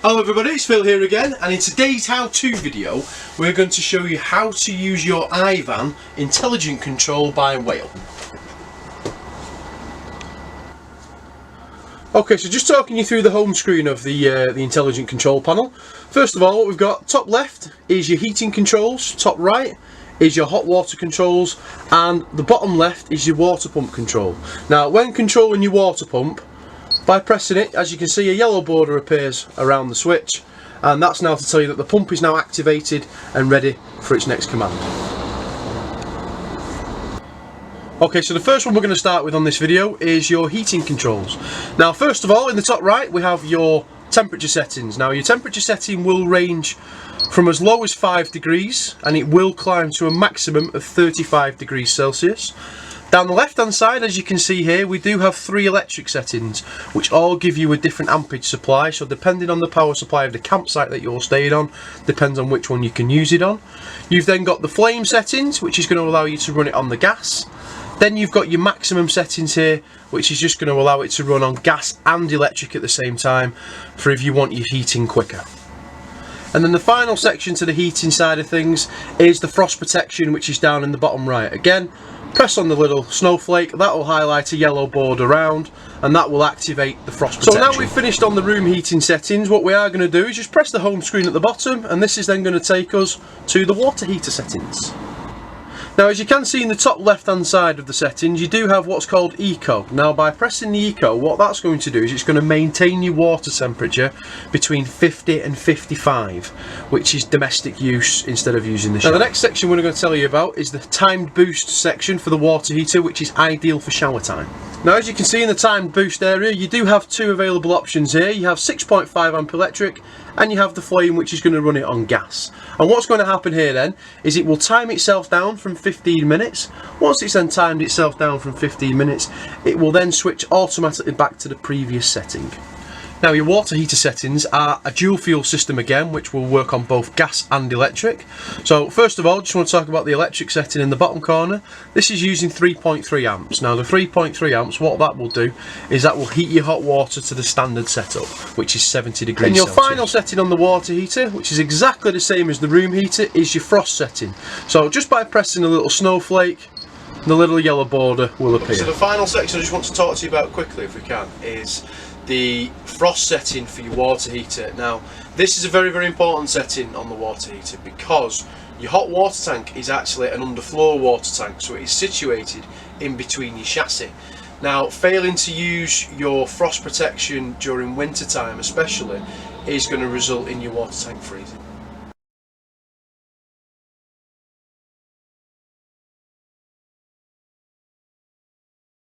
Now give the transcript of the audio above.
Hello everybody, it's Phil here again, and in today's how-to video we're going to show you how to use your iVan intelligent control by Whale. Okay, so just talking you through the home screen of the intelligent control panel. First of all, what we've got, top left is your heating controls, top right is your hot water controls, and the bottom left is your water pump control. Now when controlling your water pump, by pressing it, as you can see, a yellow border appears around the switch, and that's now to tell you that the pump is now activated and ready for its next command. Okay, so the first one we're going to start with on this video is your heating controls. Now first of all, in the top right we have your temperature settings. Now your temperature setting will range from as low as 5 degrees and it will climb to a maximum of 35 degrees Celsius. Down the left hand side, as you can see here, we do have 3 electric settings which all give you a different ampage supply, so depending on the power supply of the campsite that you're staying on, depends on which one you can use it on. You've then got the flame settings, which is going to allow you to run it on the gas. Then you've got your maximum settings here, which is just going to allow it to run on gas and electric at the same time, for if you want your heating quicker. And then the final section to the heating side of things is the frost protection, which is down in the bottom right. Again, press on the little snowflake, that will highlight a yellow board around and that will activate the frost protection. So now we've finished on the room heating settings, what we are going to do is just press the home screen at the bottom, and this is then going to take us to the water heater settings. Now as you can see in the top left hand side of the settings, you do have what's called Eco. Now by pressing the Eco, what that's going to do is it's going to maintain your water temperature between 50 and 55, which is domestic use instead of using the shower. Now the next section we're going to tell you about is the timed boost section for the water heater, which is ideal for shower time. Now as you can see in the timed boost area, you do have 2 available options here. You have 6.5 amp electric and you have the flame, which is going to run it on gas. And what's going to happen here then is it will time itself down from 15 minutes. Once it's then timed itself down from 15 minutes, it will then switch automatically back to the previous setting. Now your water heater settings are a dual fuel system again, which will work on both gas and electric. So first of all, just want to talk about the electric setting in the bottom corner. This is using 3.3 amps. Now the 3.3 amps, what that will do is that will heat your hot water to the standard setup, which is 70 degrees And your final setting on the water heater, which is exactly the same as the room heater, is your frost setting. So just by pressing a little snowflake, the little yellow border will appear. So the final section I just want to talk to you about quickly, if we can, is the frost setting for your water heater. Now this is a very, very important setting on the water heater because your hot water tank is actually an underfloor water tank, so it is situated in between your chassis. Now failing to use your frost protection during winter time especially is going to result in your water tank freezing.